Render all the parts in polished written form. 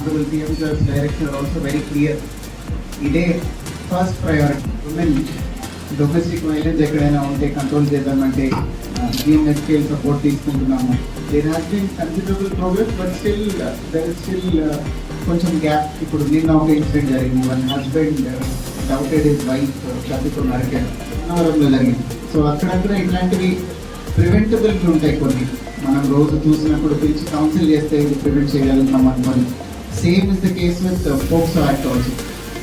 Honorable PM Sir's direction are also very clear. ఇదే first priority. Women domestic violence ఎక్కడైనా ఉంటే control చేద్దామంటే GMHKL support తీసుకుంటున్నాము. There has been considerable progress but still there is still కొంచెం gap. ఇప్పుడు నిన్న ఒక ఇన్సిడెంట్ జరిగింది. One husband doubted his wife చదువుతో నరికారు, అన్నవరంలో జరిగింది. సో అక్కడక్కడ ఇట్లాంటివి ప్రివెంటబుల్ ఉంటాయి కొన్ని. మనం రోజు చూసినప్పుడు పిలిచి కౌన్సిల్ చేస్తే ఇది ప్రివెంట్ చేయగలుగుతాం అనుకోని. Same is the case with POCSO act also.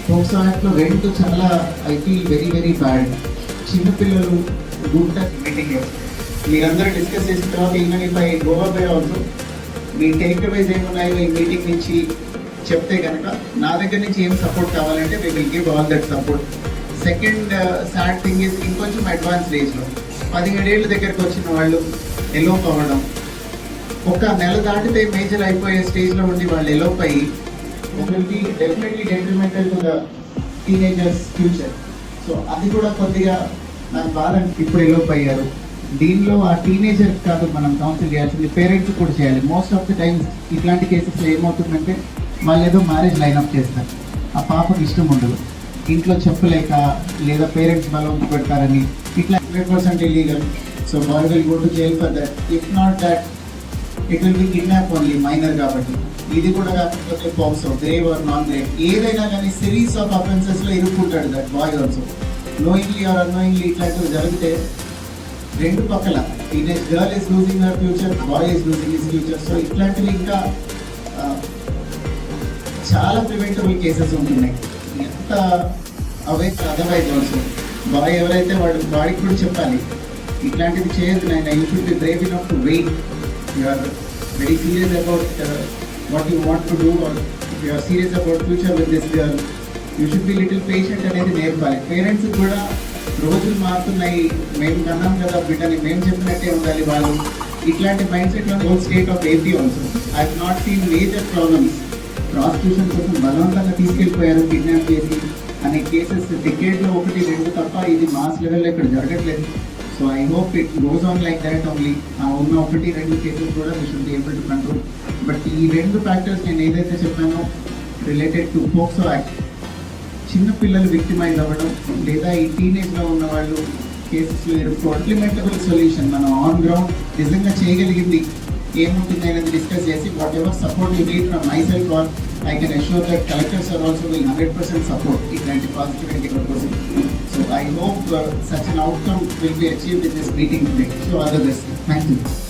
POCSO యాక్ట్లో రెండు చాలా I feel very very bad. చిన్నపిల్లలు గుడ్ మీటింగ్ మీరందరూ డిస్కస్ చేసిన తర్వాత even if I go away also మీ టేక్ అవేస్ ఏమున్నాయో ఈ మీటింగ్ నుంచి చెప్తే కనుక నా దగ్గర నుంచి ఏం సపోర్ట్ కావాలంటే we will give all that support. Second sad thing is ఇంకొంచెం అడ్వాన్స్ ఏజ్లో 17 ఏళ్ళ దగ్గరకు వచ్చిన వాళ్ళు ఎలోప్ అవ్వడం, ఒక నెల దాటితే మేజర్ అయిపోయే స్టేజ్లో ఉండి వాళ్ళు ఎలోప్ అయ్యి will be definitely detrimental to the teenagers future. So అది కూడా కొద్దిగా నాకు బాధ. ఇప్పుడు ఎలోప్ అయ్యారు, దీనిలో ఆ టీనేజర్ కాదు మనం కౌన్సిల్ చేయాల్సింది, పేరెంట్స్ కూడా చేయాలి. మోస్ట్ ఆఫ్ ద టైమ్స్ ఇట్లాంటి కేసెస్లో ఏమవుతుందంటే వాళ్ళు ఏదో మ్యారేజ్ లైన్అప్ చేస్తారు, ఆ పాపకు ఇష్టం ఉండదు, ఇంట్లో చెప్పలేక లేదా పేరెంట్స్ బలం పెడతారని ఇట్లా 100% illegal. So boy will go to jail for that. If not that it will be kidnap only, minor కాబట్టి. ఇది కూడా కాకపోతే POCSO, grave or non grave, ఏదైనా కానీ సిరీస్ ఆఫ్ అఫెన్సెస్లో ఇరుక్కుంటాడు that boy also. Knowingly or unknowingly ఇట్లాంటివి జరిగితే రెండు పక్కల teenage girl is losing her future, boy is losing his future. So ఇట్లాంటివి ఇంకా చాలా ప్రివెంటబుల్ కేసెస్ ఉంటున్నాయి. ఎంత అదర్వైజ్ ఆల్సో బాయ్ ఎవరైతే వాడికి కూడా చెప్పాలి ఇట్లాంటివి చేయొద్దు నాయన, you should be brave enough to wait. You are very serious about what you want to do, or you are serious about future with this girl, you should be little patient అనేది నేర్పాలి. Parents కూడా రోజులు మారుతున్నాయి, మేము కన్నాం కదా బిడ్డని, మేము చెప్పినట్టే ఉండాలి వాళ్ళు. ఇట్లాంటి మైండ్ సెట్లో whole state of AP also. I have not seen major problems. Prostitution కోసం బలవంతంగా తీసుకెళ్ళిపోయారు, కిడ్నాప్ చేసి అనే కేసెస్ డికేడ్లో 1-2 తప్ప ఇది మాస్ లెవెల్లో ఇక్కడ జరగట్లేదు. So I hope it goes on like that only. ఆ ఉన్న 1-2 కేసెస్ కూడా we should be able to control. But ఈ 2 ఫ్యాక్టర్స్ నేను ఏదైతే చెప్పానో రిలేటెడ్ టు పోక్సో యాక్ట్, చిన్నపిల్లలు విక్టిమైజ్ అవ్వడం లేదా ఈ టీనేజ్లో ఉన్న వాళ్ళు కేసెస్లో ఇంప్లిమెంటబుల్ సొల్యూషన్ మనం ఆన్ గ్రౌండ్ నిజంగా చేయగలిగింది ఏముంటుంది అనేది డిస్కస్ చేసి whatever support you need from myself or I can assure that collectors are also will 100% support it positive and proposal. So I hope such an outcome will be achieved in this meeting today. So all the best. Thank you.